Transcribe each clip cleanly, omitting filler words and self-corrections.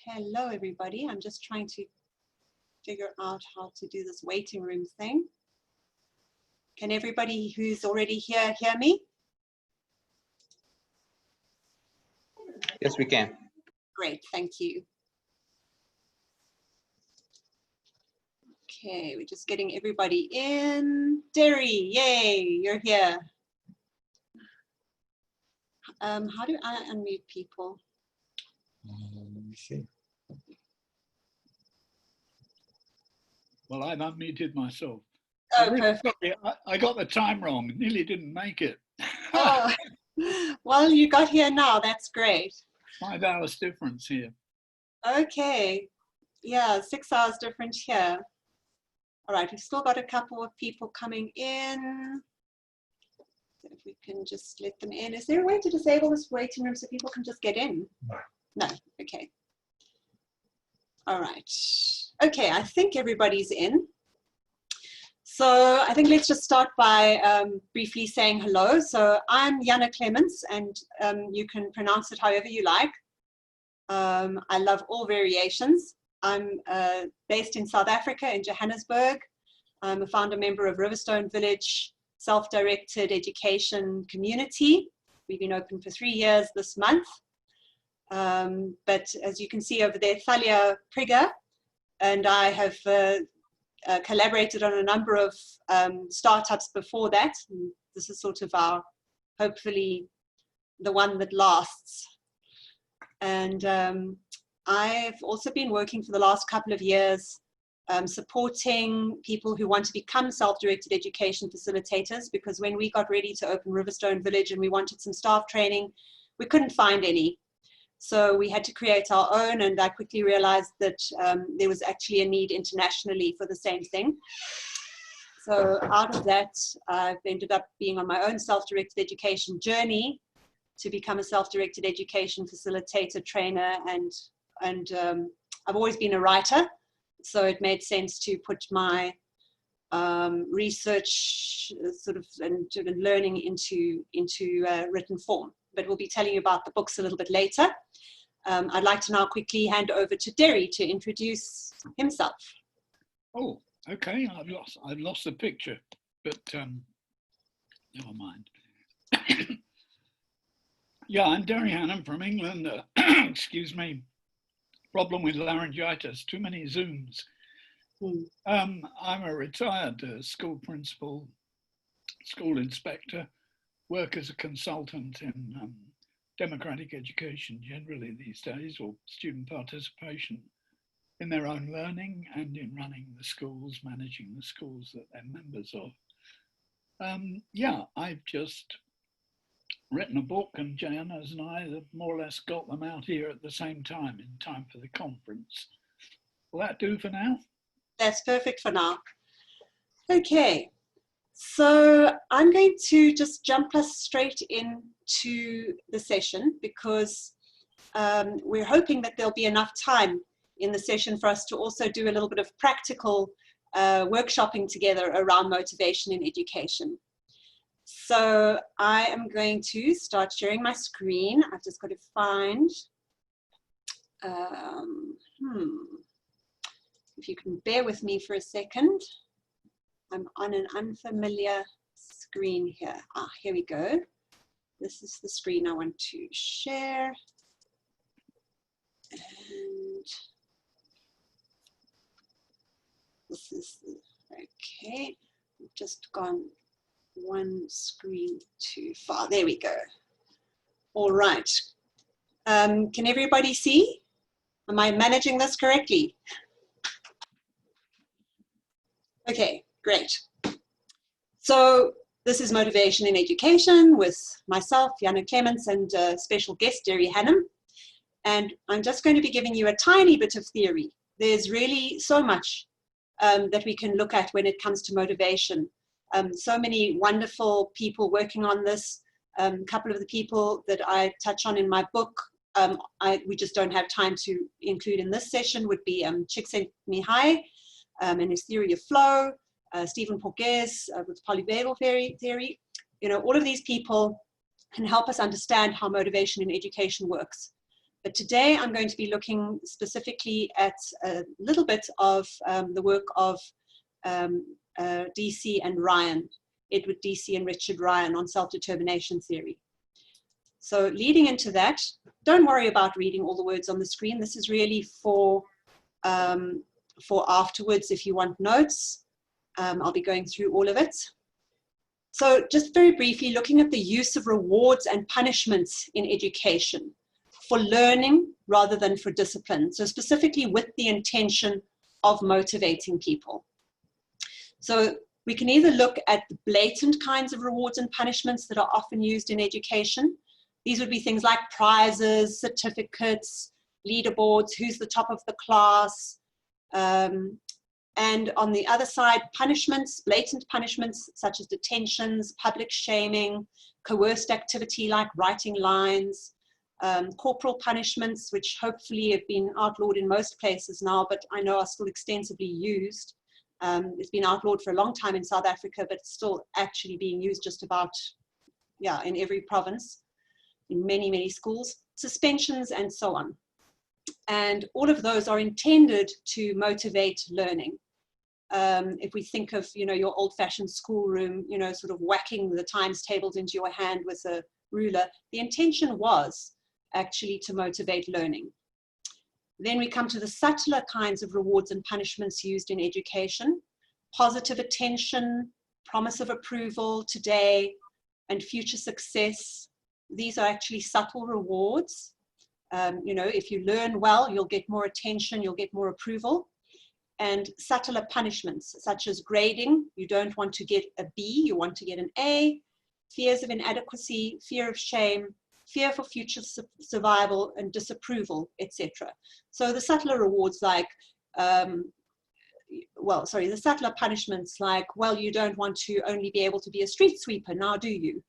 Hello, everybody. I'm just trying to figure out how to do this waiting room thing. Can everybody who's already here hear me? Yes, we can. Great, thank you. Okay, we're just getting everybody in. Derry, yay, you're here. How do I unmute people? Let me see. Well, I've unmuted myself. Oh, perfect. I got the time wrong. Nearly didn't make it. Oh, well, you got here now. That's great. 5 hours difference here. Okay. Yeah, 6 hours difference here. All right, we've still got a couple of people coming in. So if we can just let them in. Is there a way to disable this waiting room so people can just get in? No, okay. All right. Okay, I think everybody's in. So I think let's just start by briefly saying hello. So I'm Clements, and you can pronounce it however you like. I love all variations. I'm based in South Africa, in Johannesburg. I'm a founder member of Riverstone Village self-directed education community. We've been open for 3 years this month. But as you can see over there, Thalia Prigger and I have collaborated on a number of startups before that. And this is sort of our, hopefully, the one that lasts. And I've also been working for the last couple of years supporting people who want to become self-directed education facilitators, because when we got ready to open Riverstone Village and we wanted some staff training, we couldn't find any. So we had to create our own, and I quickly realized that there was actually a need internationally for the same thing. So out of that, I've ended up being on my own self-directed education journey to become a self-directed education facilitator, trainer, and I've always been a writer. So it made sense to put my research sort of and learning into written form. But we'll be telling you about the books a little bit later. I'd like to now quickly hand over to Derry to introduce himself. Oh, okay. I've lost the picture, but never mind. Yeah, I'm Derry Hannam from England. Excuse me. Problem with laryngitis. Too many Zooms. I'm a retired school principal, school inspector. Work as a consultant in democratic education generally these days, or student participation in their own learning and in running the schools, managing the schools that they're members of. Yeah, I've just written a book, and Joanna's and I have more or less got them out here at the same time, in time for the conference. Will that do for now? That's perfect for now. Okay. So I'm going to just jump us straight into the session, because we're hoping that there'll be enough time in the session for us to also do a little bit of practical workshopping together around motivation in education. So I am going to start sharing my screen. I've just got to find, if you can bear with me for a second. I'm on an unfamiliar screen here. Ah, here we go. This is the screen I want to share. And this is, okay, I've just gone one screen too far. There we go. All right. Can everybody see? Am I managing this correctly? Okay. Great. So this is Motivation in Education with myself, Clements, and special guest, Derry Hannam. And I'm just going to be giving you a tiny bit of theory. There's really so much that we can look at when it comes to motivation. So many wonderful people working on this. A couple of the people that I touch on in my book, we just don't have time to include in this session, would be Csikszentmihalyi and his theory of flow, Stephen Porges with polyvagal theory. You know, all of these people can help us understand how motivation in education works. But today I'm going to be looking specifically at a little bit of the work of DC and Ryan, Edward DC and Richard Ryan on self-determination theory. So leading into that, don't worry about reading all the words on the screen. This is really for afterwards if you want notes. I'll be going through all of it. So just very briefly, looking at the use of rewards and punishments in education for learning rather than for discipline. So specifically with the intention of motivating people. So we can either look at the blatant kinds of rewards and punishments that are often used in education. These would be things like prizes, certificates, leaderboards, who's the top of the class. And on the other side, punishments, blatant punishments such as detentions, public shaming, coerced activity like writing lines, corporal punishments, which hopefully have been outlawed in most places now, but I know are still extensively used. It's been outlawed for a long time in South Africa, but it's still actually being used just about, yeah, in every province, in many, many schools, suspensions and so on. And all of those are intended to motivate learning. If we think of, you know, your old-fashioned schoolroom, you know, sort of whacking the times tables into your hand with a ruler, the intention was actually to motivate learning. Then we come to the subtler kinds of rewards and punishments used in education: positive attention, promise of approval today, and future success. These are actually subtle rewards. You know, if you learn well, you'll get more attention, you'll get more approval. And subtler punishments, such as grading. You don't want to get a B, you want to get an A. Fears of inadequacy, fear of shame, fear for future survival and disapproval, etc. So the subtler rewards like, the subtler punishments like, well, you don't want to only be able to be a street sweeper, now do you?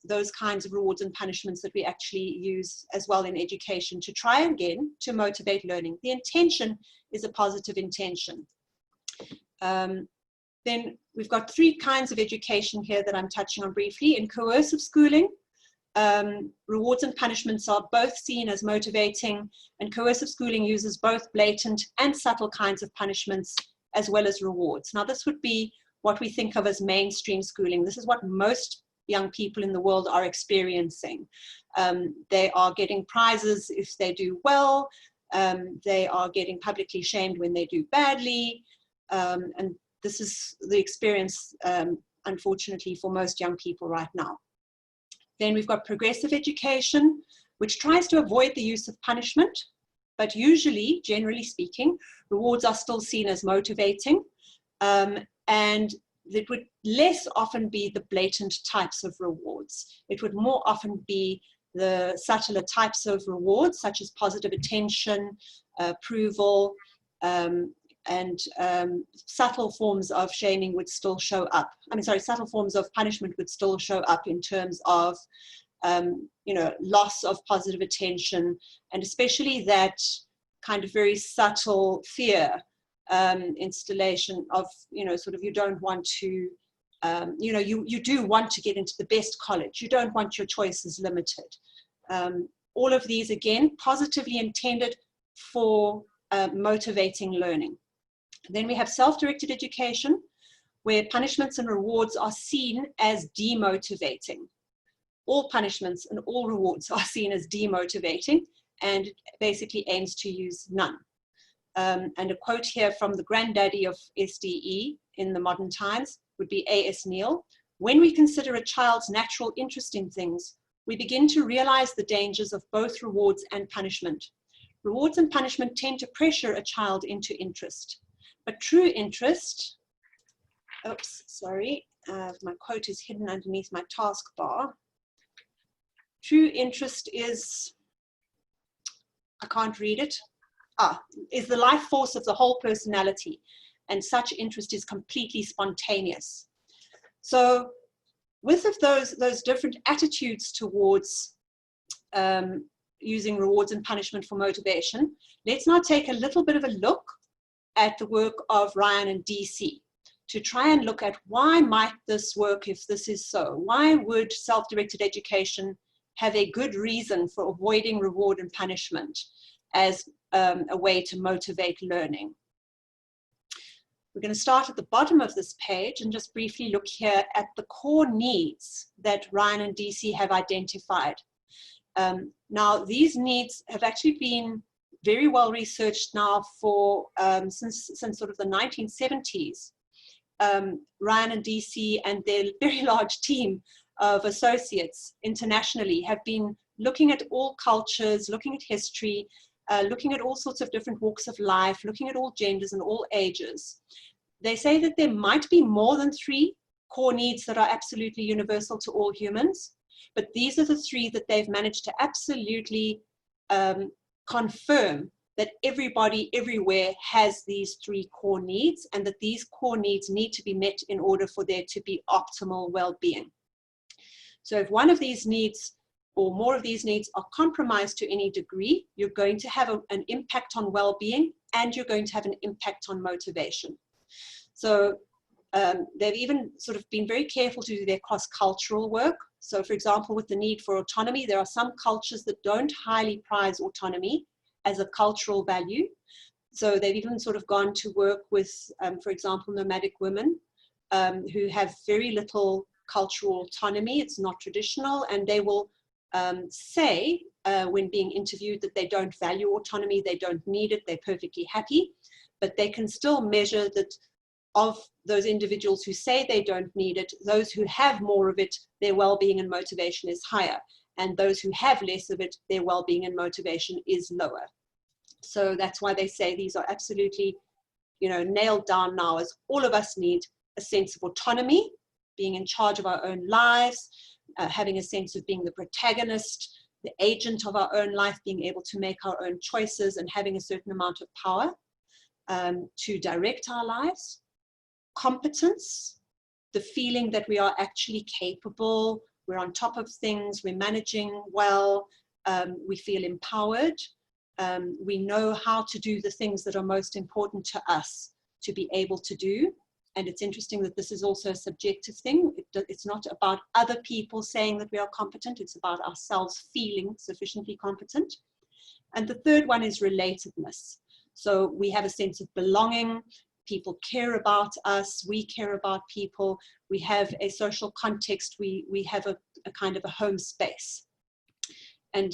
Those kinds of rewards and punishments that we actually use as well in education to try again to motivate learning. The intention is a positive intention. Then we've got three kinds of education here that I'm touching on briefly. In coercive schooling, rewards and punishments are both seen as motivating, and coercive schooling uses both blatant and subtle kinds of punishments as well as rewards. Now this would be what we think of as mainstream schooling. This is what most young people in the world are experiencing. They are getting prizes if they do well. They are getting publicly shamed when they do badly. And this is the experience, unfortunately, for most young people right now. Then we've got progressive education, which tries to avoid the use of punishment, but usually, generally speaking, rewards are still seen as motivating. And it would less often be the blatant types of rewards. It would more often be the subtler types of rewards, such as positive attention, approval, and subtle forms of shaming would still show up. Subtle forms of punishment would still show up in terms of, you know, loss of positive attention, and especially that kind of very subtle fear installation of, you know, sort of you don't want to, you know, you do want to get into the best college. You don't want your choices limited. All of these, again, positively intended for motivating learning. Then we have self-directed education, where punishments and rewards are seen as demotivating. All punishments and all rewards are seen as demotivating, and basically aims to use none. And a quote here from the granddaddy of SDE in the modern times would be A.S. Neal: "When we consider a child's natural interest in things, we begin to realize the dangers of both rewards and punishment. Rewards and punishment tend to pressure a child into interest. But true interest," oops, sorry, my quote is hidden underneath my taskbar. True interest is, I can't read it, is the life force of the whole personality, and such interest is completely spontaneous. So with those different attitudes towards using rewards and punishment for motivation, let's now take a little bit of a look at the work of Ryan and DC to try and look at why might this work if this is so? Why would self-directed education have a good reason for avoiding reward and punishment as a way to motivate learning. We're going to start at the bottom of this page and just briefly look here at the core needs that Ryan and DC have identified. Now, these needs have actually been very well researched now for since sort of the 1970s. Ryan and DC and their very large team of associates internationally have been looking at all cultures, looking at history, looking at all sorts of different walks of life, looking at all genders and all ages. They say that there might be more than 3 core needs that are absolutely universal to all humans, but these are the 3 that they've managed to absolutely confirm that everybody everywhere has these 3 core needs, and that these core needs need to be met in order for there to be optimal well-being. So if one of these needs or more of these needs are compromised to any degree, you're going to have an impact on well-being, and you're going to have an impact on motivation. So they've even sort of been very careful to do their cross-cultural work. So for example, with the need for autonomy, there are some cultures that don't highly prize autonomy as a cultural value. So they've even sort of gone to work with, for example, nomadic women who have very little cultural autonomy. It's not traditional, and they will say when being interviewed that they don't value autonomy, they don't need it, they're perfectly happy, but they can still measure that of those individuals who say they don't need it, those who have more of it, their well-being and motivation is higher, and those who have less of it, their well-being and motivation is lower. So that's why they say these are absolutely, you know, nailed down now, as all of us need a sense of autonomy, being in charge of our own lives, having a sense of being the protagonist, the agent of our own life, being able to make our own choices and having a certain amount of power to direct our lives. Competence, the feeling that we are actually capable, we're on top of things, we're managing well, we feel empowered, we know how to do the things that are most important to us to be able to do. And it's interesting that this is also a subjective thing. It's not about other people saying that we are competent, it's about ourselves feeling sufficiently competent. And the third one is relatedness. So we have a sense of belonging, people care about us, we care about people, we have a social context, we have a kind of a home space. And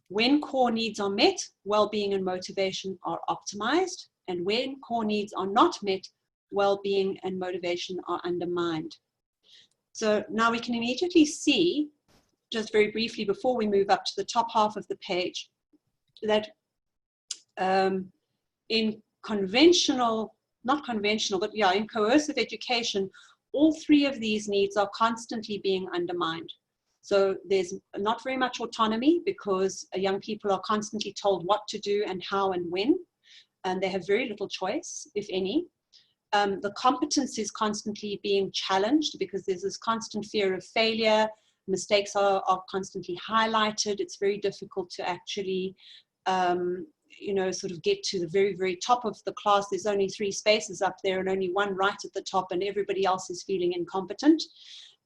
when core needs are met, well-being and motivation are optimized. And when core needs are not met, well-being and motivation are undermined. So now we can immediately see, just very briefly before we move up to the top half of the page, that in conventional, not conventional, but yeah, in coercive education, all 3 of these needs are constantly being undermined. So there's not very much autonomy because young people are constantly told what to do and how and when, and they have very little choice, if any. The competence is constantly being challenged because there's this constant fear of failure. Mistakes are constantly highlighted. It's very difficult to actually, you know, sort of get to the very, very top of the class. There's only 3 spaces up there and only 1 right at the top, and everybody else is feeling incompetent.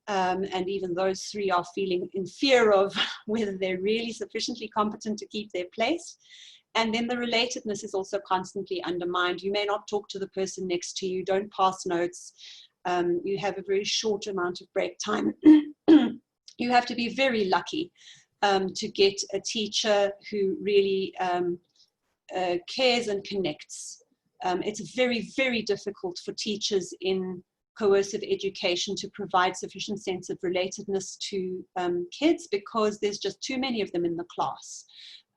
And even those 3 are feeling in fear of whether they're really sufficiently competent to keep their place. And then the relatedness is also constantly undermined. You may not talk to the person next to you, don't pass notes. You have a very short amount of break time. You have to be very lucky to get a teacher who really cares and connects. It's very, very difficult for teachers in coercive education to provide sufficient sense of relatedness to kids because there's just too many of them in the class.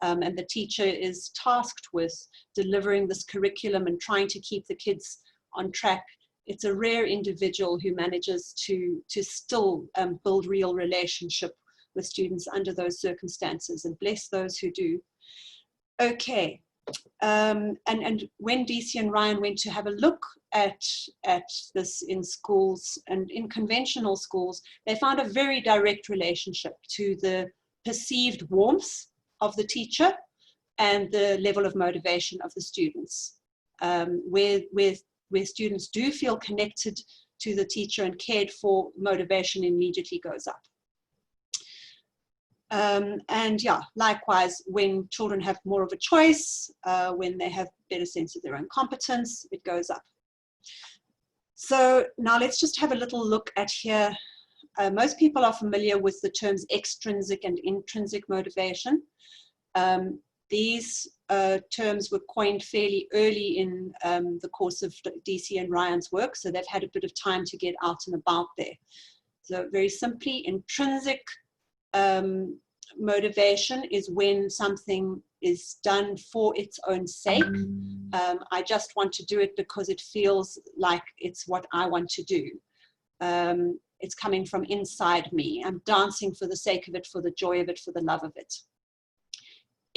And the teacher is tasked with delivering this curriculum and trying to keep the kids on track. It's a rare individual who manages to still build real relationship with students under those circumstances, and bless those who do. Okay, and when DC and Ryan went to have a look at this in schools and in conventional schools, they found a very direct relationship to the perceived warmth of the teacher and the level of motivation of the students. Where students do feel connected to the teacher and cared for, motivation immediately goes up. And yeah, likewise, when children have more of a choice, when they have better sense of their own competence, it goes up. So now let's just have a little look at here. Most people are familiar with the terms extrinsic and intrinsic motivation. These terms were coined fairly early in the course of DC and Ryan's work, so they've had a bit of time to get out and about there. So very simply, intrinsic motivation is when something is done for its own sake. I just want to do it because it feels like it's what I want to do. It's coming from inside me. I'm dancing for the sake of it, for the joy of it, for the love of it.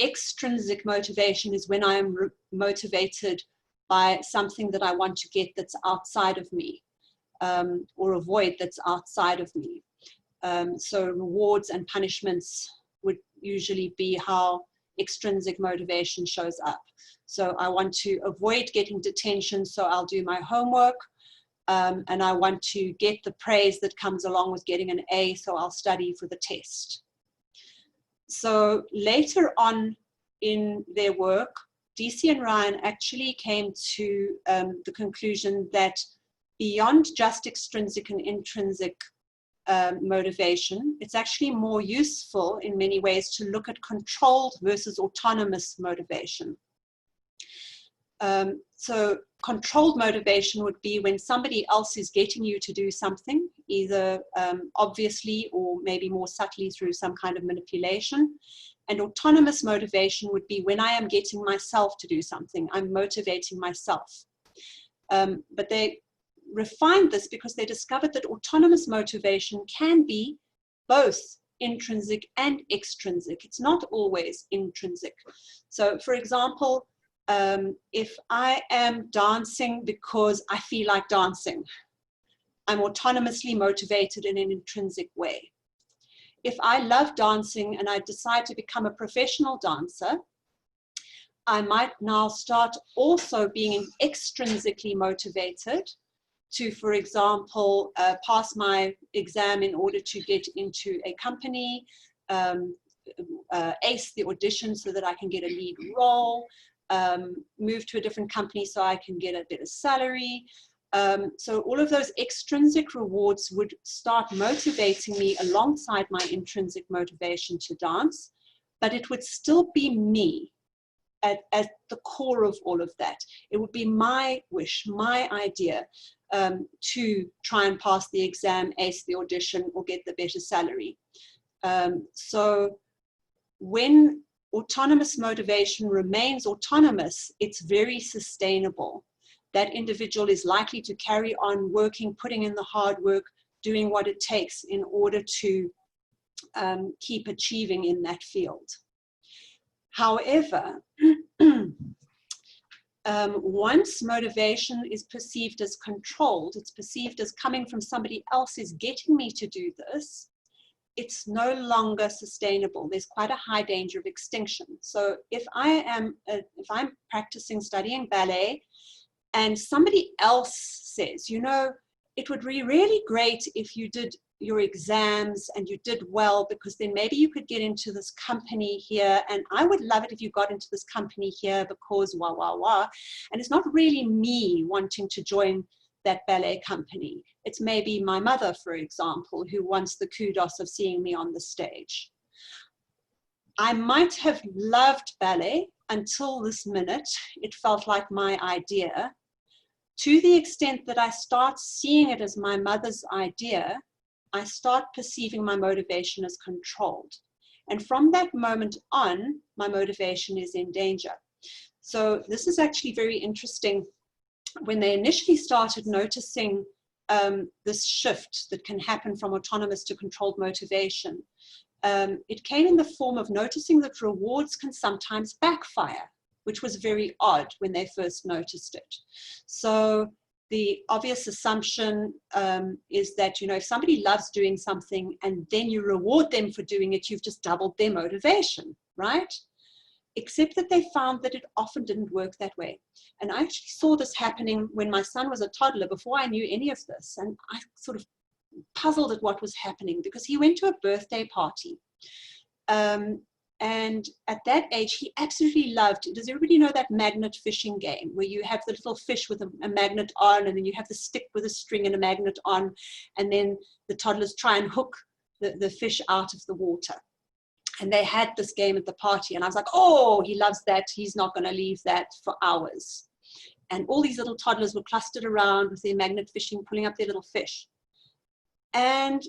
Extrinsic motivation is when I am motivated by something that I want to get that's outside of me, or avoid that's outside of me. So rewards and punishments would usually be how extrinsic motivation shows up. So I want to avoid getting detention, so I'll do my homework, and I want to get the praise that comes along with getting an A, so I'll study for the test. So later on in their work, DC and Ryan actually came to the conclusion that beyond just extrinsic and intrinsic motivation, it's actually more useful in many ways to look at controlled versus autonomous motivation. So controlled motivation would be when somebody else is getting you to do something, either obviously or maybe more subtly through some kind of manipulation. And autonomous motivation would be when I am getting myself to do something, I'm motivating myself. But they refined this because they discovered that autonomous motivation can be both intrinsic and extrinsic. It's not always intrinsic. So for example, if I am dancing because I feel like dancing, I'm autonomously motivated in an intrinsic way. If I love dancing and I decide to become a professional dancer, I might now start also being extrinsically motivated to, for example, pass my exam in order to get into a company, ace the audition so that I can get a lead role, move to a different company so I can get a better salary. So all of those extrinsic rewards would start motivating me alongside my intrinsic motivation to dance, but it would still be me at the core of all of that. It would be my wish, my idea to try and pass the exam, ace the audition, or get the better salary. So when autonomous motivation remains autonomous, it's very sustainable. That individual is likely to carry on working, putting in the hard work, doing what it takes in order to keep achieving in that field. However, once motivation is perceived as controlled, it's perceived as coming from somebody else is getting me to do this, it's no longer sustainable. There's quite a high danger of extinction. So if I'm practicing studying ballet and somebody else says, you know, it would be really great if you did your exams and you did well, because then maybe you could get into this company here, and I would love it if you got into this company here because wah, wah, wah. And it's not really me wanting to join that ballet company. It's maybe my mother, for example, who wants the kudos of seeing me on the stage. I might have loved ballet until this minute. It felt like my idea. To the extent that I start seeing it as my mother's idea, I start perceiving my motivation as controlled. And from that moment on, my motivation is in danger. So this is actually very interesting. When they initially started noticing this shift that can happen from autonomous to controlled motivation, it came in the form of noticing that rewards can sometimes backfire, which was very odd when they first noticed it. So the obvious assumption is that, you know, if somebody loves doing something and then you reward them for doing it, you've just doubled their motivation, right? Except that they found that it often didn't work that way. And I actually saw this happening when my son was a toddler, before I knew any of this. And I sort of puzzled at what was happening, because he went to a birthday party. And at that age, he absolutely loved, does everybody know that magnet fishing game where you have the little fish with a magnet on, and then you have the stick with a string and a magnet on, and then the toddlers try and hook the fish out of the water. And they had this game at the party, and I was like, oh, he loves that. He's not going to leave that for hours. And all these little toddlers were clustered around with their magnet fishing, pulling up their little fish. And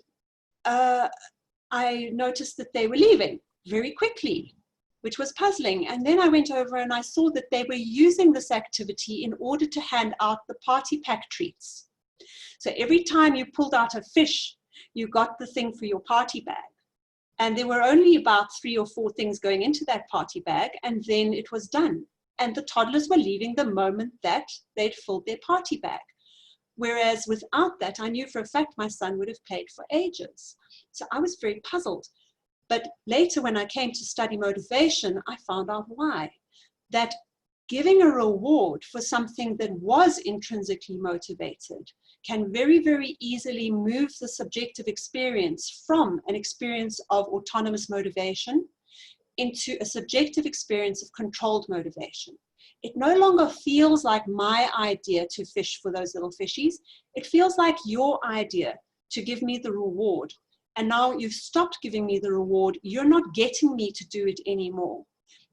I noticed that they were leaving very quickly, which was puzzling. And then I went over and I saw that they were using this activity in order to hand out the party pack treats. So every time you pulled out a fish, you got the thing for your party bag. And there were only about 3 or 4 things going into that party bag, and then it was done. And the toddlers were leaving the moment that they'd filled their party bag. Whereas without that, I knew for a fact my son would have played for ages. So I was very puzzled. But later, when I came to study motivation, I found out why. That giving a reward for something that was intrinsically motivated can very, very easily move the subjective experience from an experience of autonomous motivation into a subjective experience of controlled motivation. It no longer feels like my idea to fish for those little fishies. It feels like your idea to give me the reward. And now you've stopped giving me the reward. You're not getting me to do it anymore.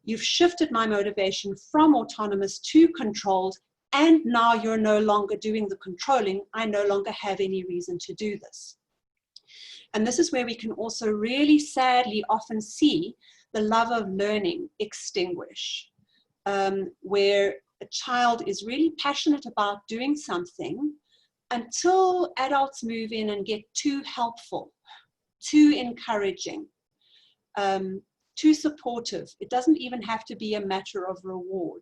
You've shifted my motivation from autonomous to controlled, and now you're no longer doing the controlling. I no longer have any reason to do this. And this is where we can also really sadly often see the love of learning extinguish, where a child is really passionate about doing something until adults move in and get too helpful, too encouraging, too supportive. It doesn't even have to be a matter of reward.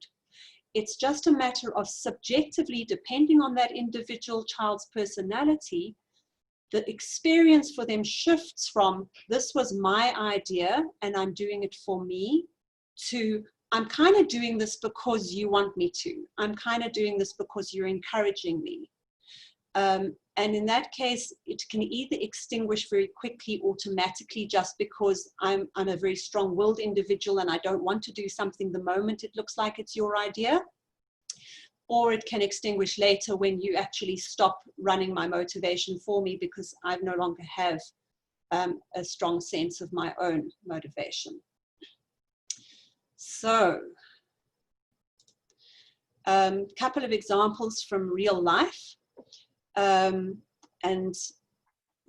It's just a matter of subjectively, depending on that individual child's personality, the experience for them shifts from this was my idea and I'm doing it for me to I'm kind of doing this because you want me to. I'm kind of doing this because you're encouraging me. And in that case, it can either extinguish very quickly automatically just because I'm a very strong-willed individual and I don't want to do something the moment it looks like it's your idea, or it can extinguish later when you actually stop running my motivation for me because I no longer have a strong sense of my own motivation. So, couple of examples from real life. And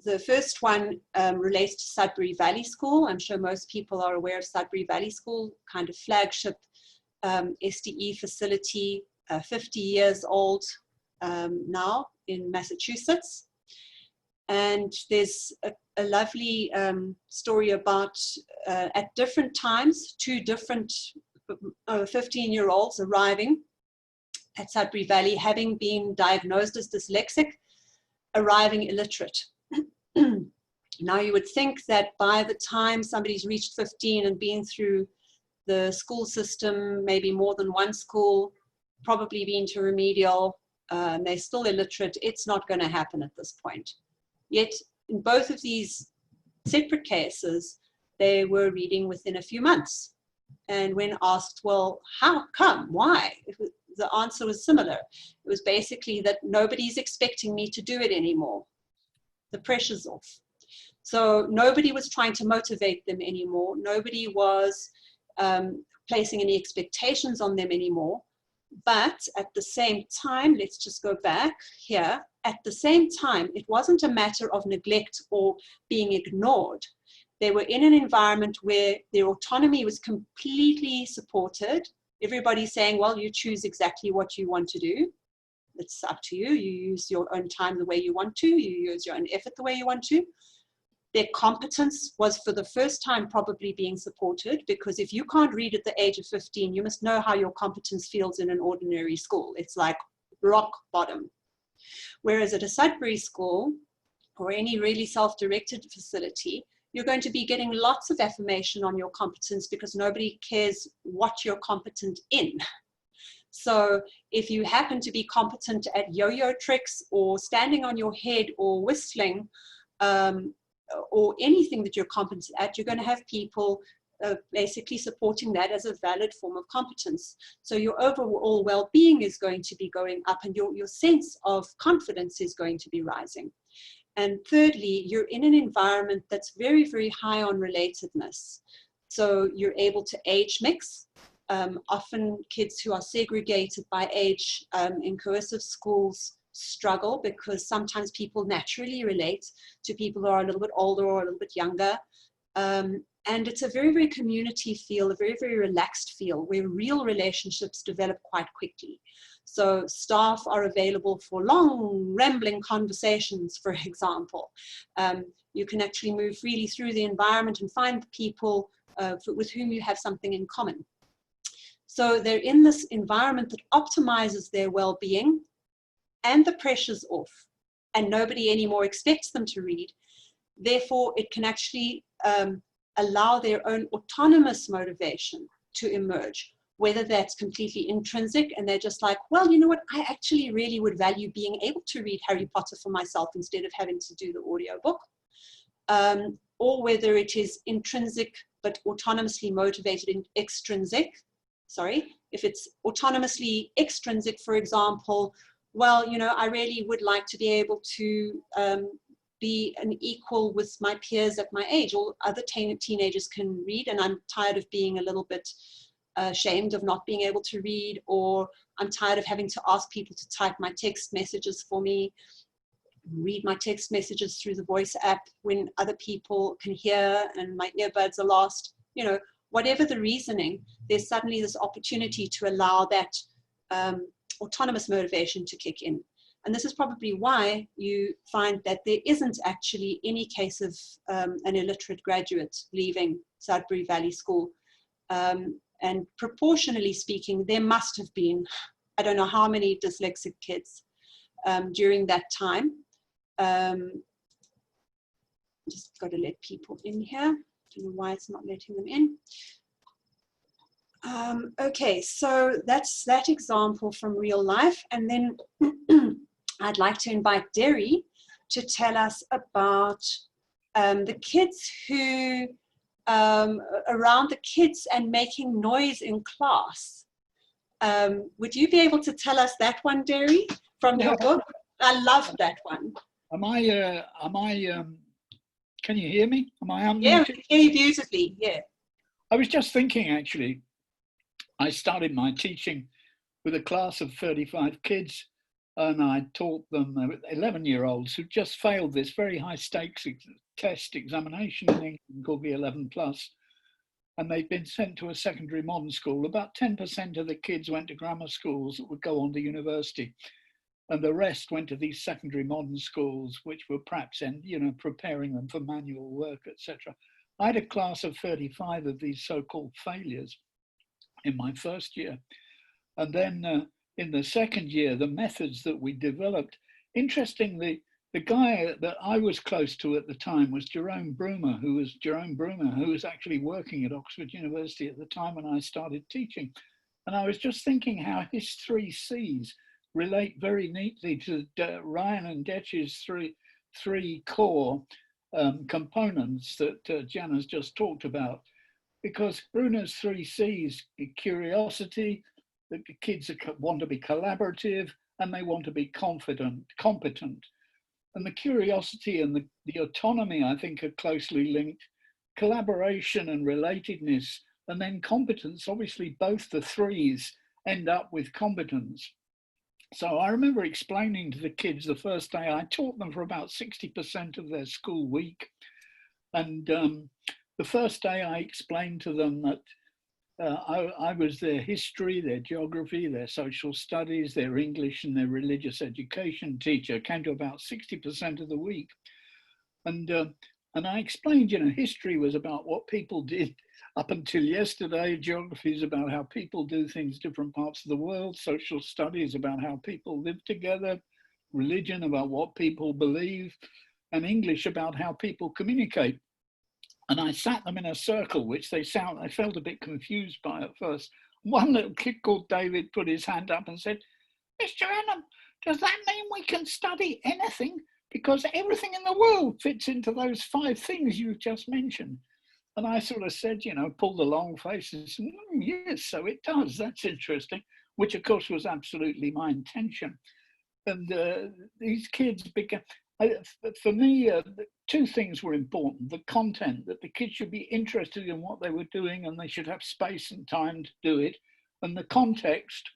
the first one relates to Sudbury Valley School. I'm sure most people are aware of Sudbury Valley School, kind of flagship SDE facility, 50 years old now in Massachusetts. And there's a lovely story about at different times, 2 different 15-year-olds arriving at Sudbury Valley, having been diagnosed as dyslexic, arriving illiterate. Now you would think that by the time somebody's reached 15 and been through the school system, maybe more than one school, probably been to remedial, and they're still illiterate, it's not going to happen at this point. Yet in both of these separate cases, they were reading within a few months. And when asked, well, how come? Why? The answer was similar. It was basically that nobody's expecting me to do it anymore. The pressure's off. So nobody was trying to motivate them anymore. Nobody was placing any expectations on them anymore. But at the same time, let's just go back here. At the same time, it wasn't a matter of neglect or being ignored. They were in an environment where their autonomy was completely supported. Everybody's saying, well, you choose exactly what you want to do. It's up to you. You use your own time the way you want to. You use your own effort the way you want to. Their competence was for the first time probably being supported, because if you can't read at the age of 15, you must know how your competence feels in an ordinary school. It's like rock bottom. Whereas at a Sudbury school or any really self-directed facility, you're going to be getting lots of affirmation on your competence because nobody cares what you're competent in. So if you happen to be competent at yo-yo tricks or standing on your head or whistling, or anything that you're competent at, you're going to have people basically supporting that as a valid form of competence. So your overall well-being is going to be going up, and your sense of confidence is going to be rising. And thirdly, you're in an environment that's very, very high on relatedness. So you're able to age mix. Often kids who are segregated by age in coercive schools struggle because sometimes people naturally relate to people who are a little bit older or a little bit younger. And it's a very, very community feel, a very, very relaxed feel where real relationships develop quite quickly. So staff are available for long, rambling conversations, for example. You can actually move freely through the environment and find people with whom you have something in common. So they're in this environment that optimizes their well-being, and the pressure's off, and nobody anymore expects them to read. Therefore, it can actually allow their own autonomous motivation to emerge, whether that's completely intrinsic and they're just like, well, you know what, I actually really would value being able to read Harry Potter for myself instead of having to do the audiobook, or whether it is intrinsic but autonomously motivated in extrinsic. Sorry, if it's autonomously extrinsic, for example, well, you know, I really would like to be able to be an equal with my peers at my age. All other teenagers can read, and I'm tired of being a little bit ashamed of not being able to read, or I'm tired of having to ask people to type my text messages for me, read my text messages through the voice app when other people can hear and my earbuds are lost. You know, whatever the reasoning, there's suddenly this opportunity to allow that autonomous motivation to kick in. And this is probably why you find that there isn't actually any case of an illiterate graduate leaving Sudbury Valley School. And proportionally speaking, there must have been, I don't know how many dyslexic kids during that time. Just got to let people in here. Don't know why it's not letting them in. Okay, so that's that example from real life. And then I'd like to invite Derry to tell us about the kids who, around the kids and making noise in class. Would you be able to tell us that one, Derry, from your book? I love that one. Can you hear me? Am I unmuted? Yeah, we can hear you beautifully, yeah. I was just thinking, actually, I started my teaching with a class of 35 kids, and I taught them 11-year-olds who just failed this very high stakes test examination in England called the 11+, and they'd been sent to a secondary modern school. About 10% of the kids went to grammar schools that would go on to university, and the rest went to these secondary modern schools, which were perhaps, preparing them for manual work, etc. I had a class of 35 of these so-called failures in my first year. And then in the second year, the methods that we developed, interestingly, the guy that I was close to at the time was Jerome Brumer, who was actually working at Oxford University at the time when I started teaching. And I was just thinking how his 3 C's relate very neatly to Ryan and Detch's three core components that Jan has just talked about. Because Bruner's 3 C's, curiosity, the kids want to be collaborative, and they want to be competent. And the curiosity and the autonomy, I think, are closely linked. Collaboration and relatedness, and then competence, obviously both the 3s end up with competence. So I remember explaining to the kids the first day, I taught them for about 60% of their school week. And the first day I explained to them that I was their history, their geography, their social studies, their English and their religious education teacher, came to about 60% of the week. And I explained, history was about what people did up until yesterday, geography is about how people do things different parts of the world, social studies about how people live together, religion about what people believe, and English about how people communicate. And I sat them in a circle, which they felt a bit confused by at first. One little kid called David put his hand up and said, "Mr. Hannam, does that mean we can study anything because everything in the world fits into those 5 things you've just mentioned. And I sort of said, you know, pulled a long face and said, yes, so it does. That's interesting, which of course was absolutely my intention. And these kids began, for me, 2 things were important. The content, that the kids should be interested in what they were doing and they should have space and time to do it. And the context,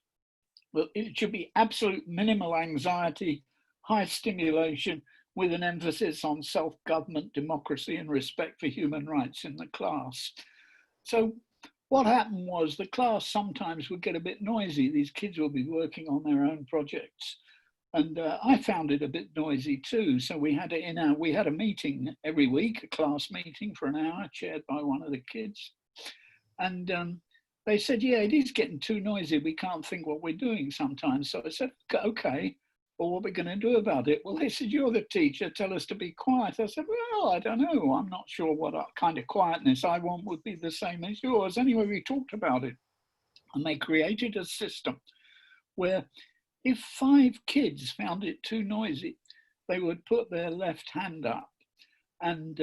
well, it should be absolute minimal anxiety, high stimulation, with an emphasis on self-government, democracy, and respect for human rights in the class. So what happened was the class sometimes would get a bit noisy. These kids will be working on their own projects. And I found it a bit noisy too. So we had a meeting every week, a class meeting for an hour, chaired by one of the kids. And they said, yeah, it is getting too noisy. We can't think what we're doing sometimes. So I said, okay. Well, what are we going to do about it? Well, they said, you're the teacher, tell us to be quiet. I said, well, I don't know. I'm not sure what kind of quietness I want would be the same as yours. Anyway, we talked about it. And they created a system where if 5 kids found it too noisy, they would put their left hand up and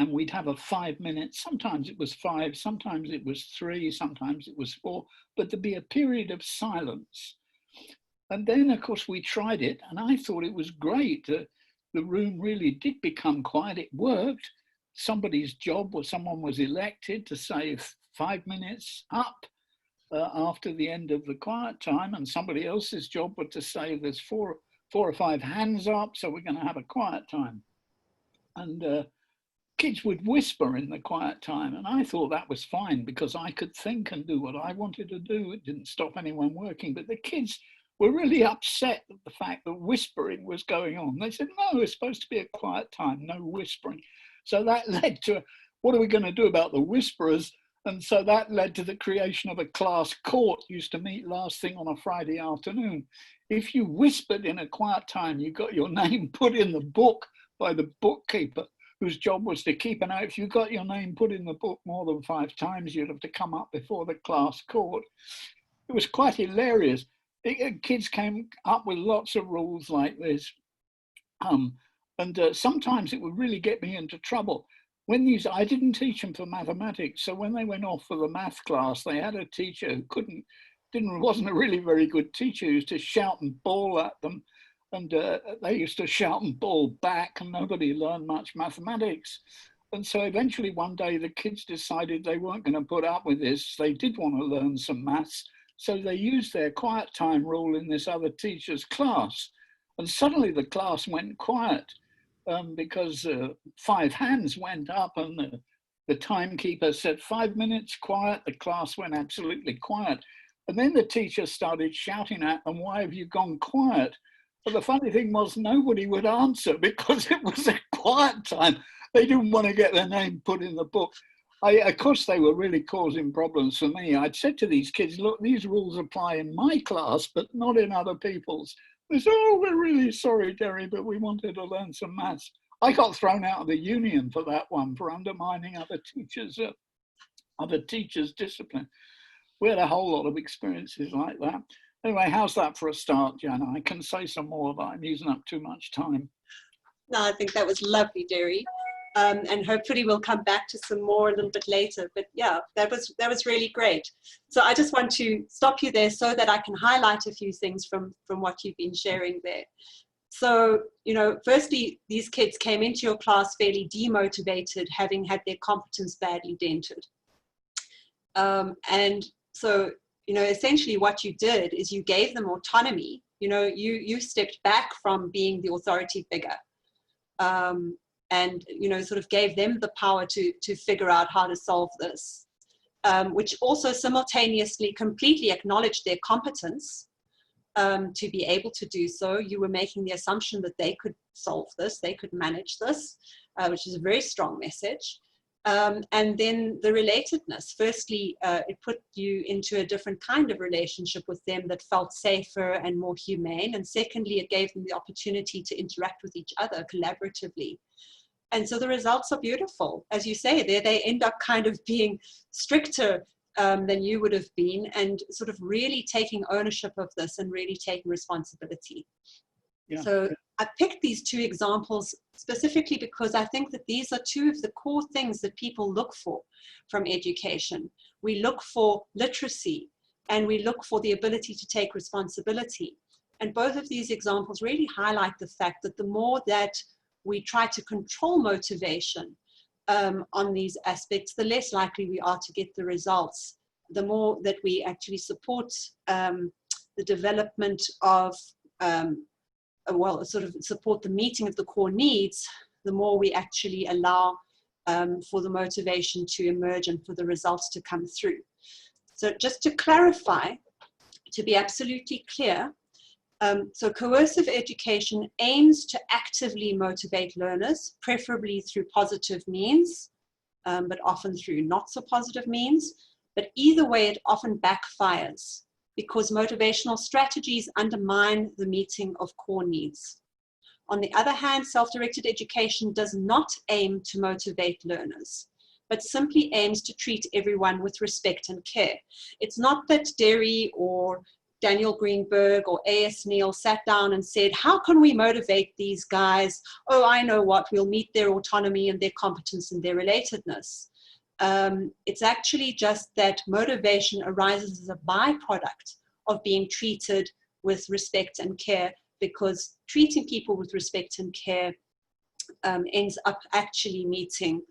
we'd have a 5 minutes. Sometimes it was 5, sometimes it was 3, sometimes it was 4, but there'd be a period of silence. And then, of course, we tried it, and I thought it was great. The room really did become quiet. It worked. Somebody's job was, someone was elected to say 5 minutes up after the end of the quiet time, and somebody else's job was to say there's 4 or 5 hands up, so we're going to have a quiet time. And kids would whisper in the quiet time, and I thought that was fine because I could think and do what I wanted to do. It didn't stop anyone working, but the kids were really upset at the fact that whispering was going on. They said, no, it's supposed to be a quiet time, no whispering. So that led to, what are we going to do about the whisperers? And so that led to the creation of a class court, used to meet last thing on a Friday afternoon. If you whispered in a quiet time, you got your name put in the book by the bookkeeper, whose job was to keep an eye. If you got your name put in the book more than 5 times, you'd have to come up before the class court. It was quite hilarious. Kids came up with lots of rules like this. Sometimes it would really get me into trouble. I didn't teach them for mathematics, so when they went off for the math class, they had a teacher who wasn't a really very good teacher, who used to shout and bawl at them, and they used to shout and bawl back, and nobody learned much mathematics. And so eventually one day the kids decided they weren't going to put up with this. They did want to learn some maths. So they used their quiet time rule in this other teacher's class. And suddenly the class went quiet because 5 hands went up and the timekeeper said 5 minutes quiet. The class went absolutely quiet. And then the teacher started shouting at them, why have you gone quiet? But the funny thing was nobody would answer because it was a quiet time. They didn't want to get their name put in the book. Of course, they were really causing problems for me. I'd said to these kids, look, these rules apply in my class, but not in other people's. They said, oh, we're really sorry, Derry, but we wanted to learn some maths. I got thrown out of the union for that one, for undermining other teachers' discipline. We had a whole lot of experiences like that. Anyway, how's that for a start, Jana? I can say some more, but I'm using up too much time. No, I think that was lovely, Derry. And hopefully we'll come back to some more a little bit later. But yeah, that was really great. So I just want to stop you there so that I can highlight a few things from what you've been sharing there. So, you know, firstly, these kids came into your class fairly demotivated, having had their competence badly dented. And so, you know, essentially what you did is you gave them autonomy. You know, you stepped back from being the authority figure. And, you know, sort of gave them the power to figure out how to solve this, which also simultaneously completely acknowledged their competence to be able to do so. You were making the assumption that they could solve this, they could manage this, which is a very strong message. And then the relatedness. Firstly, it put you into a different kind of relationship with them that felt safer and more humane. And secondly, it gave them the opportunity to interact with each other collaboratively. And so the results are beautiful. As you say, they end up kind of being stricter than you would have been, and sort of really taking ownership of this and really taking responsibility. Yeah. So I picked these two examples specifically because I think that these are two of the core things that people look for from education. We look for literacy and we look for the ability to take responsibility. And both of these examples really highlight the fact that the more that we try to control motivation on these aspects, the less likely we are to get the results. The more that we actually support the development of sort of support the meeting of the core needs, the more we actually allow for the motivation to emerge and for the results to come through. So just to clarify, to be absolutely clear, so coercive education aims to actively motivate learners, preferably through positive means, but often through not so positive means. But either way, it often backfires, because motivational strategies undermine the meeting of core needs. On the other hand, self-directed education does not aim to motivate learners, but simply aims to treat everyone with respect and care. It's not that Derry or Daniel Greenberg or A.S. Neal sat down and said, how can we motivate these guys? Oh, I know what, we'll meet their autonomy and their competence and their relatedness. It's actually just that motivation arises as a byproduct of being treated with respect and care, because treating people with respect and care ends up actually meeting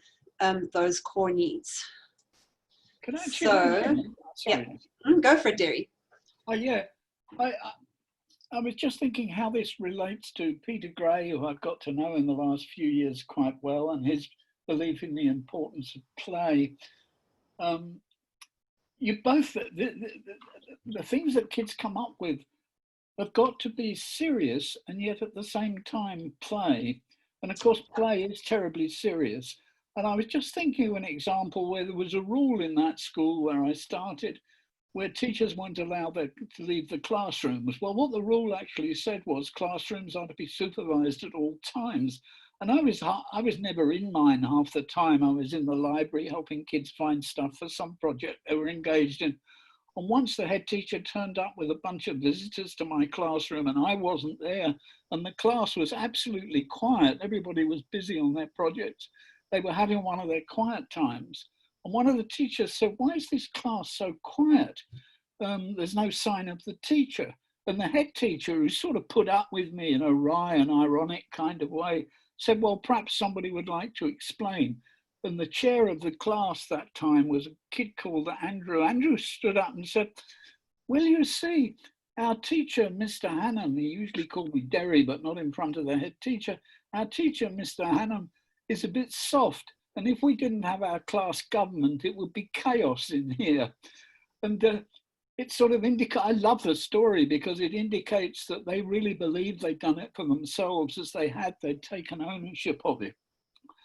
those core needs. Can I So, yeah, go for it, Derry. Oh, yeah. I was just thinking how this relates to Peter Gray, who I've got to know in the last few years quite well, and his belief in the importance of play. You both, the things that kids come up with have got to be serious and yet at the same time play. And of course, play is terribly serious. And I was just thinking of an example where there was a rule in that school where I started, where teachers weren't allowed to leave the classrooms. Well, what the rule actually said was classrooms are to be supervised at all times. And I was never in mine half the time. I was in the library helping kids find stuff for some project they were engaged in. And once the head teacher turned up with a bunch of visitors to my classroom and I wasn't there, and the class was absolutely quiet, everybody was busy on their projects. They were having one of their quiet times. And one of the teachers said, why is this class so quiet? There's no sign of the teacher. And the head teacher, who sort of put up with me in a wry and ironic kind of way, said, well, perhaps somebody would like to explain. And the chair of the class that time was a kid called Andrew. Andrew stood up and said, will you see, our teacher, Mr. Hannam, he usually called me Derry, but not in front of the head teacher. Our teacher, Mr. Hannam, is a bit soft. And if we didn't have our class government, it would be chaos in here. And it sort of indicates, I love the story because it indicates that they really believed they'd done it for themselves, as they'd taken ownership of it.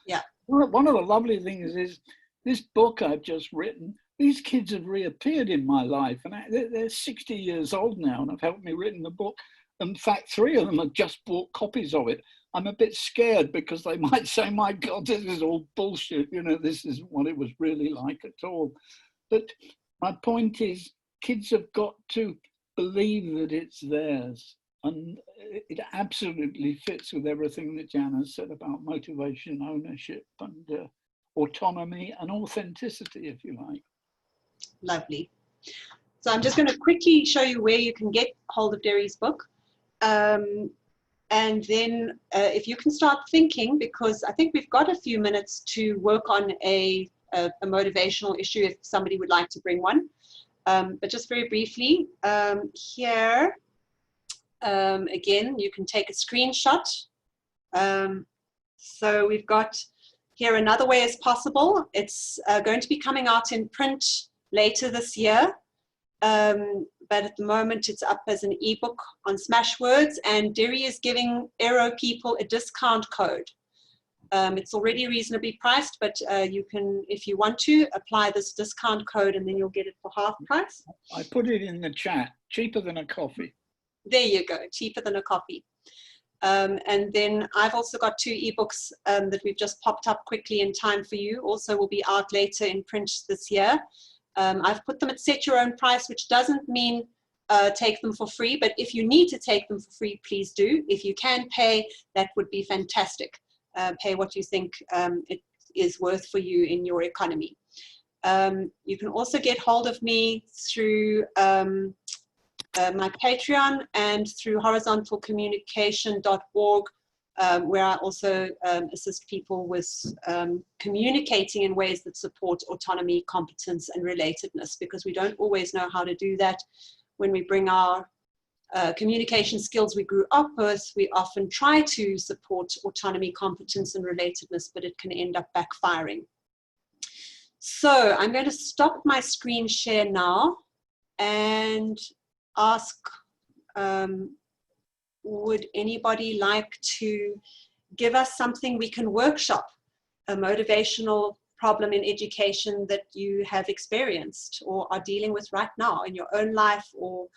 Yeah. One of the lovely things is this book I've just written, these kids have reappeared in my life, and they're 60 years old now and have helped me written the book. In fact, 3 of them have just bought copies of it. I'm a bit scared because they might say, my God, this is all bullshit. You know, this isn't what it was really like at all. But my point is, kids have got to believe that it's theirs. And it absolutely fits with everything that Jana said about motivation, ownership, and autonomy and authenticity, if you like. Lovely. So I'm just going to quickly show you where you can get hold of Derry's book. And then if you can start thinking, because I think we've got a few minutes to work on a motivational issue if somebody would like to bring one. But just very briefly, here, again, you can take a screenshot. So we've got here another way is possible. It's going to be coming out in print later this year. But at the moment it's up as an ebook on Smashwords, and Derry is giving AERO people a discount code. It's already reasonably priced, but you can, if you want to, apply this discount code and then you'll get it for half price. I put it in the chat, cheaper than a coffee. There you go, cheaper than a coffee. And then I've also got 2 ebooks that we've just popped up quickly in time for you. Also will be out later in print this year. I've put them at set your own price, which doesn't mean take them for free, but if you need to take them for free, please do. If you can pay, that would be fantastic. Pay what you think it is worth for you in your economy. You can also get hold of me through my Patreon and through horizontalcommunication.org, where I also assist people with communicating in ways that support autonomy, competence, and relatedness, because we don't always know how to do that. When we bring our communication skills we grew up with, we often try to support autonomy, competence, and relatedness, but it can end up backfiring. So I'm going to stop my screen share now and ask, would anybody like to give us something we can workshop, a motivational problem in education that you have experienced or are dealing with right now in your own life, or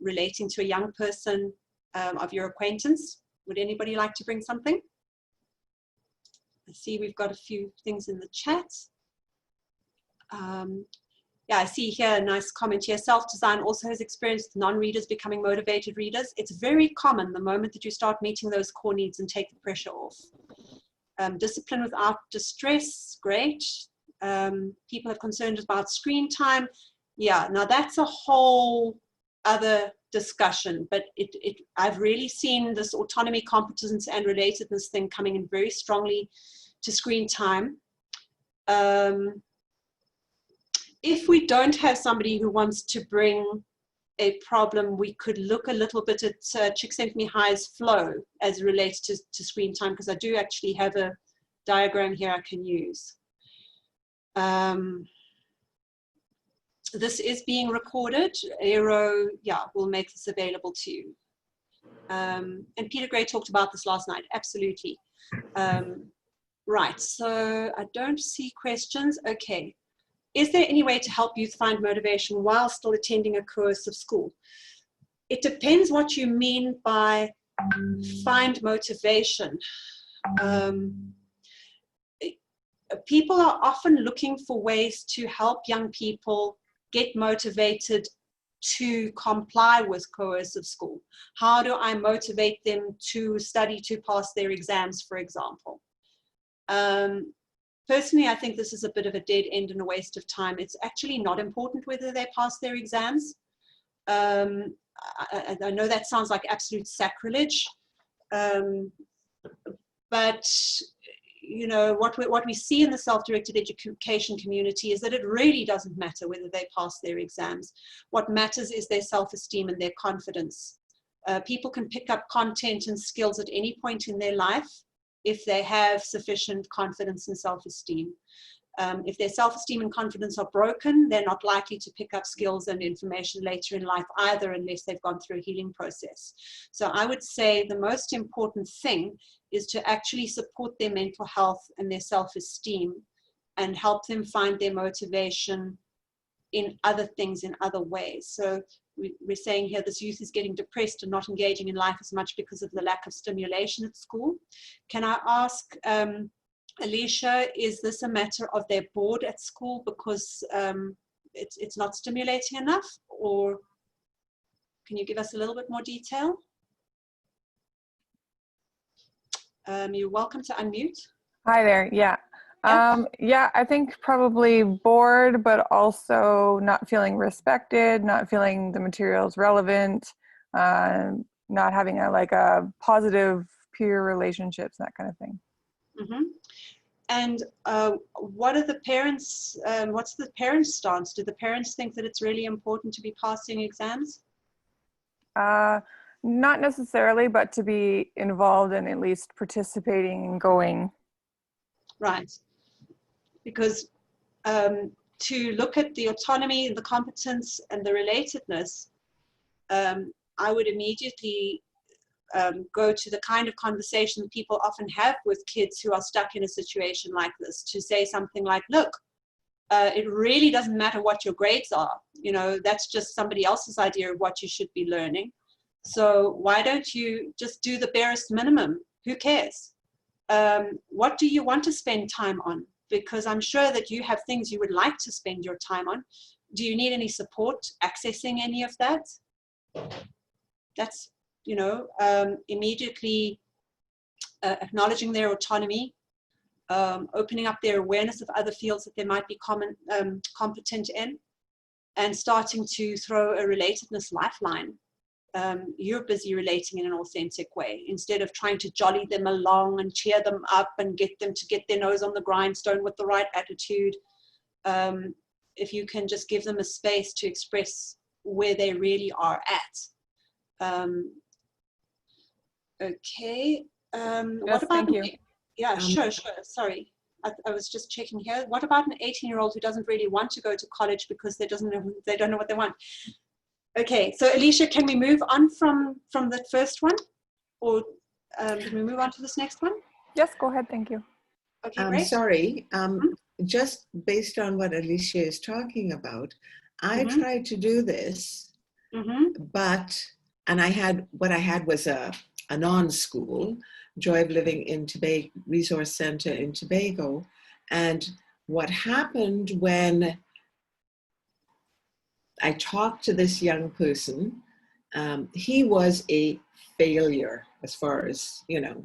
relating to a young person of your acquaintance? Would anybody like to bring something? I see we've got a few things in the chat. Yeah, I see here a nice comment here. Self-design also has experience with non-readers becoming motivated readers. It's very common the moment that you start meeting those core needs and take the pressure off. Discipline without distress, great. People have concerns about screen time. Yeah, now that's a whole other discussion, but I've really seen this autonomy, competence, and relatedness thing coming in very strongly to screen time. If we don't have somebody who wants to bring a problem, we could look a little bit at Csikszentmihalyi's flow as it relates to screen time, because I do actually have a diagram here I can use. This is being recorded. AERO, yeah, will make this available to you. And Peter Gray talked about this last night, absolutely. Right, so I don't see questions. Okay. Is there any way to help youth find motivation while still attending a coercive school? It depends what you mean by find motivation. People are often looking for ways to help young people get motivated to comply with coercive school. How do I motivate them to study to pass their exams, for example? Personally, I think this is a bit of a dead end and a waste of time. It's actually not important whether they pass their exams. I know that sounds like absolute sacrilege, but you know, what we see in the self-directed education community is that it really doesn't matter whether they pass their exams. What matters is their self-esteem and their confidence. People can pick up content and skills at any point in their life if they have sufficient confidence and self-esteem. If their self-esteem and confidence are broken, they're not likely to pick up skills and information later in life either, unless they've gone through a healing process. So I would say the most important thing is to actually support their mental health and their self-esteem and help them find their motivation in other things, in other ways. So we're saying here this youth is getting depressed and not engaging in life as much because of the lack of stimulation at school. Can I ask, Alicia, is this a matter of their board at school because it's not stimulating enough, or can you give us a little bit more detail? You're welcome to unmute. Hi there, yeah. Yeah, I think probably bored, but also not feeling respected, not feeling the materials relevant, not having a positive peer relationships, that kind of thing. Mm-hmm. And what are the parents, what's the parents' stance? Do the parents think that it's really important to be passing exams? Not necessarily, but to be involved and at least participating and going. Right. Because to look at the autonomy, the competence, and the relatedness, I would immediately go to the kind of conversation people often have with kids who are stuck in a situation like this, to say something like, look, it really doesn't matter what your grades are. You know, that's just somebody else's idea of what you should be learning. So why don't you just do the barest minimum? Who cares? What do you want to spend time on? Because I'm sure that you have things you would like to spend your time on. Do you need any support accessing any of that? That's, you know, immediately acknowledging their autonomy, opening up their awareness of other fields that they might be competent in, and starting to throw a relatedness lifeline. You're busy relating in an authentic way instead of trying to jolly them along and cheer them up and get them to get their nose on the grindstone with the right attitude. If you can just give them a space to express where they really are at. Okay. Yes, What about, thank you. yeah, sure. Sorry. I was just checking here. What about an 18-year-old who doesn't really want to go to college because they don't know what they want? Okay, so Alicia, can we move on from that first one? Or can we move on to this next one? Yes, go ahead, thank you. Okay, great. Sorry, just based on what Alicia is talking about, I tried to do this, but, and what I had was a non-school, Joy of Living in Tobago, Resource Center in Tobago. And what happened when I talked to this young person, he was a failure as far as, you know,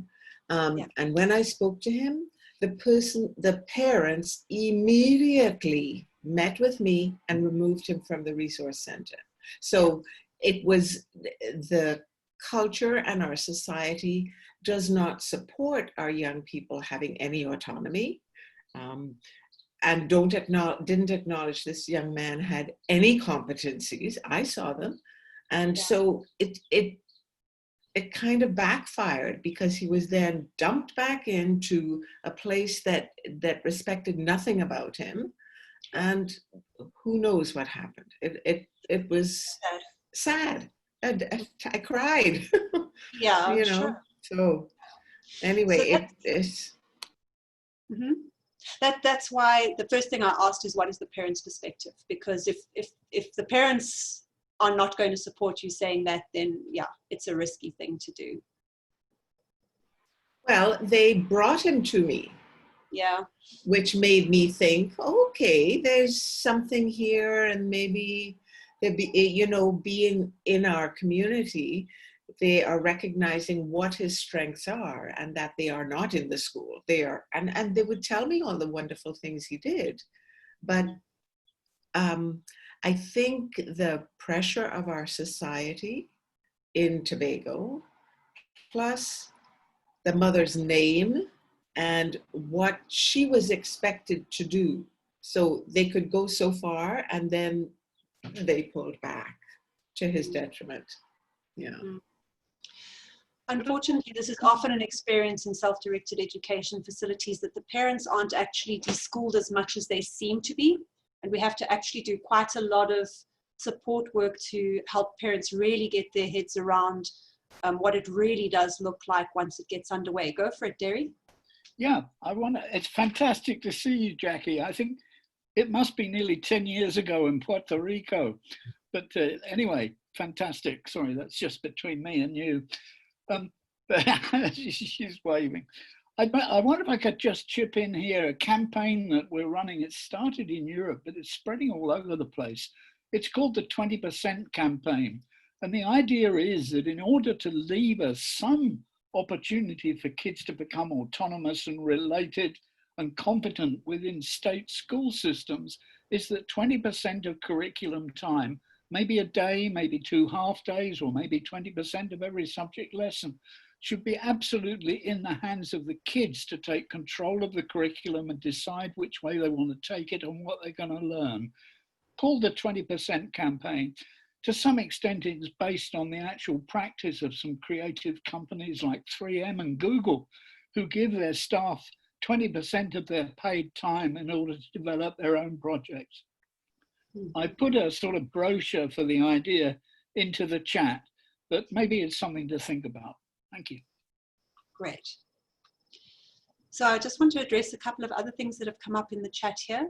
and when I spoke to him, the parents immediately met with me and removed him from the resource center. So it was the culture and our society does not support our young people having any autonomy, and didn't acknowledge this young man had any competencies. I saw them. And so it kind of backfired because he was then dumped back into a place that respected nothing about him. And who knows what happened. It was sad. I cried. Yeah, you know. sure. So anyway, so that's why the first thing I asked is, what is the parent's perspective? Because if the parents are not going to support you saying that, then yeah, it's a risky thing to do. Well, they brought him to me. Yeah. Which made me think, okay, there's something here, and maybe you know, being in our community, they are recognizing what his strengths are and that they are not in the school. They are, and they would tell me all the wonderful things he did. But I think the pressure of our society in Tobago, plus the mother's name and what she was expected to do. So they could go so far and then they pulled back to his detriment. Yeah. Unfortunately, this is often an experience in self-directed education facilities that the parents aren't actually deschooled as much as they seem to be. And we have to actually do quite a lot of support work to help parents really get their heads around what it really does look like once it gets underway. Go for it, Derry. Yeah, it's fantastic to see you, Jackie. I think it must be nearly 10 years ago in Puerto Rico. But anyway, fantastic. Sorry, that's just between me and you. She's waving. I wonder if I could just chip in here a campaign that we're running. It started in Europe, but it's spreading all over the place. It's called the 20% campaign. And the idea is that in order to leave us some opportunity for kids to become autonomous and related and competent within state school systems, is that 20% of curriculum time, maybe a day, maybe 2 half days, or maybe 20% of every subject lesson, should be absolutely in the hands of the kids to take control of the curriculum and decide which way they want to take it and what they're going to learn. Called the 20% campaign. To some extent, it's based on the actual practice of some creative companies like 3M and Google, who give their staff 20% of their paid time in order to develop their own projects. I put a sort of brochure for the idea into the chat, but maybe it's something to think about. Thank you. Great. So I just want to address a couple of other things that have come up in the chat here.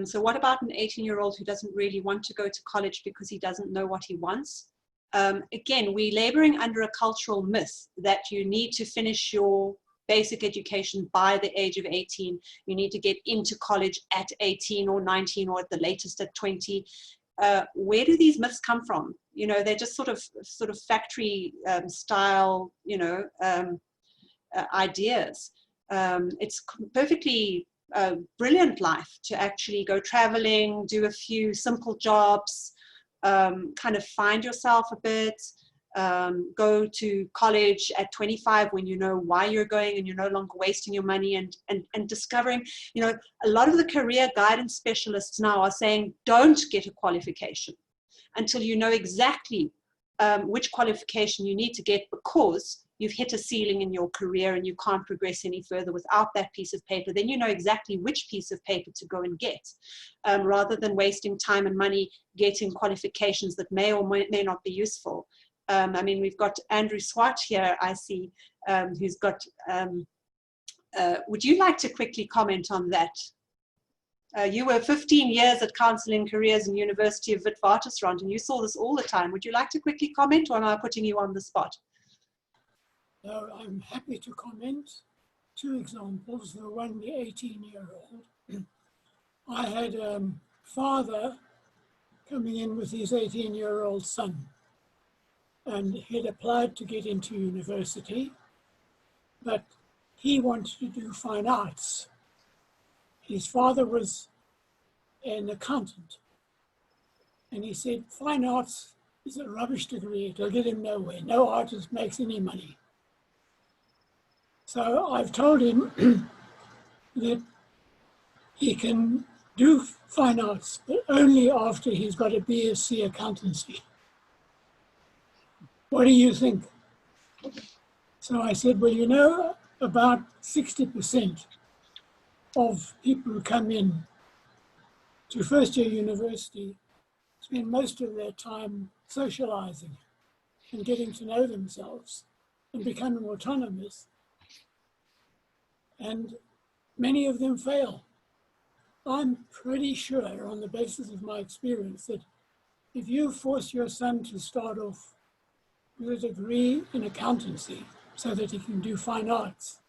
So what about an 18-year-old who doesn't really want to go to college because he doesn't know what he wants? Again, we're laboring under a cultural myth that you need to finish your basic education by the age of 18. You need to get into college at 18 or 19 or at the latest at 20. where do these myths come from? You know, they're just sort of factory style, you know, ideas. It's perfectly brilliant life to actually go traveling, do a few simple jobs, kind of find yourself a bit, go to college at 25 when you know why you're going and you're no longer wasting your money, and discovering, you know, a lot of the career guidance specialists now are saying don't get a qualification until you know exactly which qualification you need to get, because you've hit a ceiling in your career and you can't progress any further without that piece of paper. Then you know exactly which piece of paper to go and get, rather than wasting time and money getting qualifications that may or may not be useful. I mean, we've got Andrew Swart here, I see, who's got, would you like to quickly comment on that? You were 15 years at Counselling Careers and University of Witwatersrand, and you saw this all the time. Would you like to quickly comment, or am I putting you on the spot? No, I'm happy to comment. Two examples. The one, the 18-year-old. I had a father coming in with his 18-year-old son, and he'd applied to get into university, but he wanted to do fine arts. His father was an accountant, and he said, fine arts is a rubbish degree, it'll get him nowhere. No artist makes any money. So I've told him that he can do fine arts, but only after he's got a BSc accountancy. What do you think? So I said, well, you know, about 60% of people who come in to first-year university spend most of their time socializing and getting to know themselves and becoming autonomous. And many of them fail. I'm pretty sure, on the basis of my experience, that if you force your son to start off with a degree in accountancy so that he can do fine arts,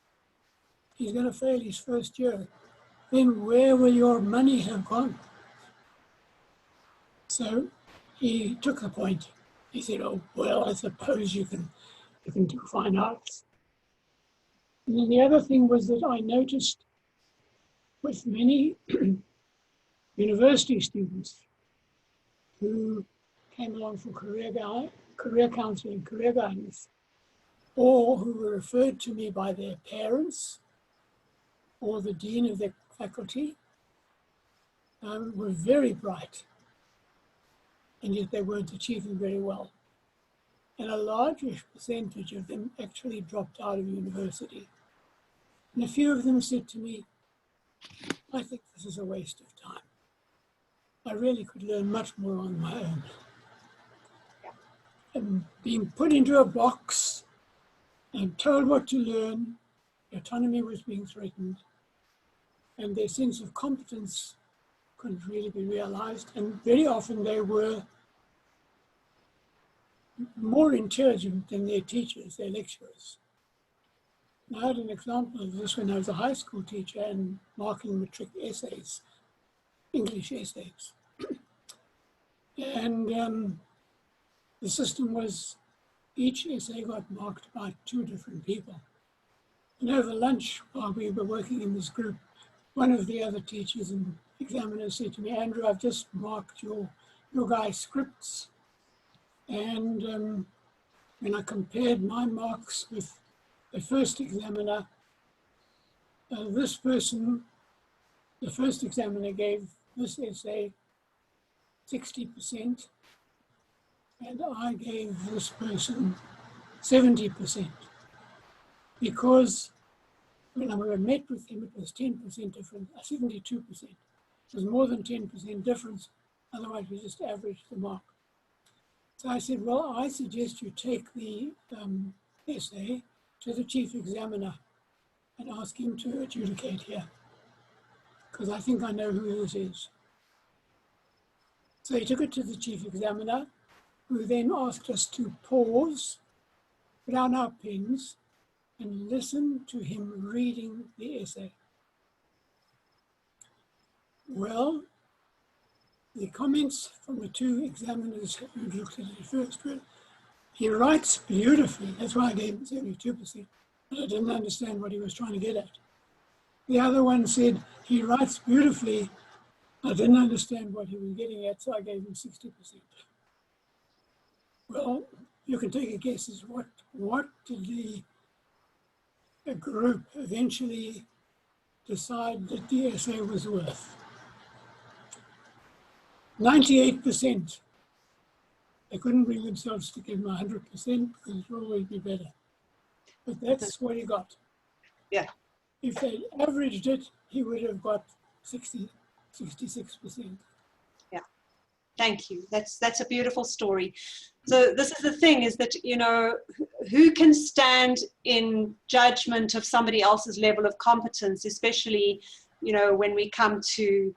he's going to fail his first year. Then where will your money have gone? So he took the point. He said, oh, well, I suppose you can do fine arts. And then the other thing was that I noticed with many university students who came along for career counseling, career guidance, or who were referred to me by their parents or the dean of their faculty, were very bright, and yet they weren't achieving very well. And a large percentage of them actually dropped out of university. And a few of them said to me, I think this is a waste of time. I really could learn much more on my own. And being put into a box and told what to learn, autonomy was being threatened, and their sense of competence couldn't really be realized. And very often they were more intelligent than their teachers, their lecturers. And I had an example of this when I was a high school teacher and marking matric essays, English essays. And the system was each essay got marked by two different people. And over lunch, while we were working in this group, one of the other teachers and examiners said to me, Andrew, I've just marked your guys' scripts. And when I compared my marks with the first examiner, this person, the first examiner gave this essay 60%, and I gave this person 70%. Because when I met with him, it was 10% difference, 72%. It was more than 10% difference, otherwise we just averaged the mark. So I said, well, I suggest you take the essay to the chief examiner and ask him to adjudicate here, because I think I know who this is. So he took it to the chief examiner, who then asked us to pause, put down our pens, and listen to him reading the essay. Well, the comments from the two examiners who looked at it first were, he writes beautifully. That's why I gave him 72%. But I didn't understand what he was trying to get at. The other one said, he writes beautifully. I didn't understand what he was getting at, so I gave him 60%. Well, you can take a guess as what did the group eventually decide that the essay was worth? 98%. They couldn't bring themselves to give him 100% because it will always be better. But that's what he got. Yeah. If they averaged it, he would have got 66%. Yeah. Thank you. That's a beautiful story. So this is the thing, is that, you know, who can stand in judgment of somebody else's level of competence, especially, you know, when we come to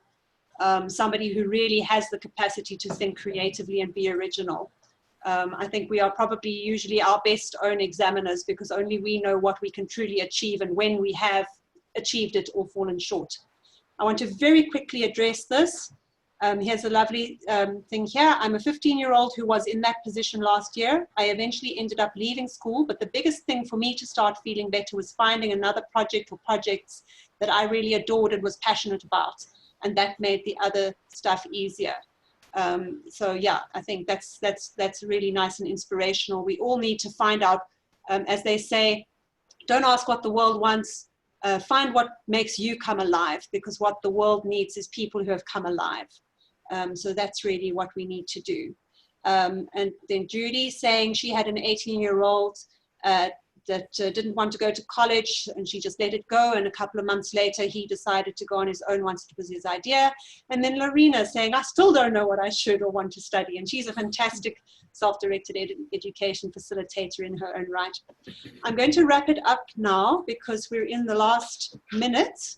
somebody who really has the capacity to think creatively and be original. I think we are probably usually our best own examiners, because only we know what we can truly achieve and when we have achieved it or fallen short. I want to very quickly address this. Here's a lovely thing here. I'm a 15-year-old who was in that position last year. I eventually ended up leaving school, but the biggest thing for me to start feeling better was finding another project or projects that I really adored and was passionate about. And that made the other stuff easier. So yeah, I think that's really nice and inspirational. We all need to find out, as they say, don't ask what the world wants, find what makes you come alive, because what the world needs is people who have come alive. So that's really what we need to do. And then Judy saying she had an 18-year-old that didn't want to go to college, and she just let it go, and a couple of months later he decided to go on his own once it was his idea. And then Lorena saying, I still don't know what I should or want to study, and she's a fantastic self-directed education facilitator in her own right. I'm going to wrap it up now because we're in the last minute,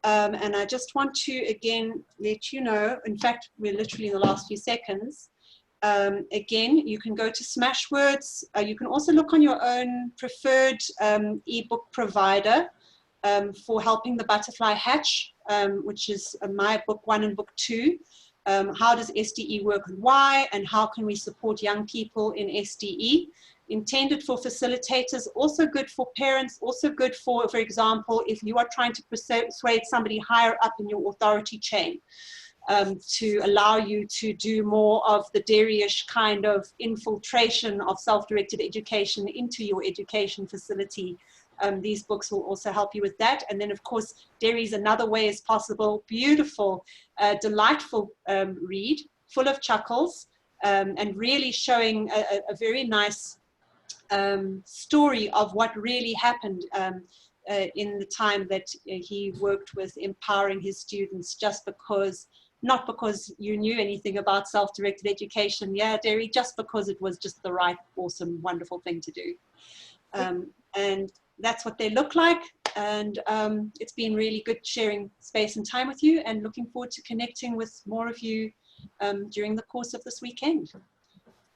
and I just want to again let you know, in fact we're literally in the last few seconds. Again, you can go to Smashwords. You can also look on your own preferred ebook provider for Helping the Butterfly Hatch, which is my book 1 and book 2. How does SDE work and why, and how can we support young people in SDE? Intended for facilitators, also good for parents, also good for example, if you are trying to persuade somebody higher up in your authority chain. To allow you to do more of the Derry-ish kind of infiltration of self-directed education into your education facility. These books will also help you with that. And then, of course, Derry's Another Way is Possible. Beautiful, delightful read, full of chuckles, and really showing a very nice story of what really happened in the time that he worked with empowering his students, just because, not because you knew anything about self-directed education, yeah, Derry, just because it was just the right, awesome, wonderful thing to do. And that's what they look like. And it's been really good sharing space and time with you, and looking forward to connecting with more of you during the course of this weekend.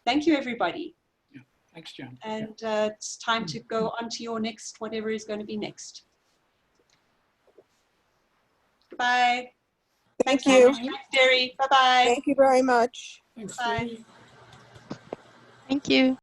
Thank you, everybody. Yeah. Thanks, Jan. And it's time to go on to your next, whatever is going to be next. Goodbye. Thank So you. much. Thanks, Derry. Bye-bye. Thank you very much. Thanks, Bye. Judy. Thank you.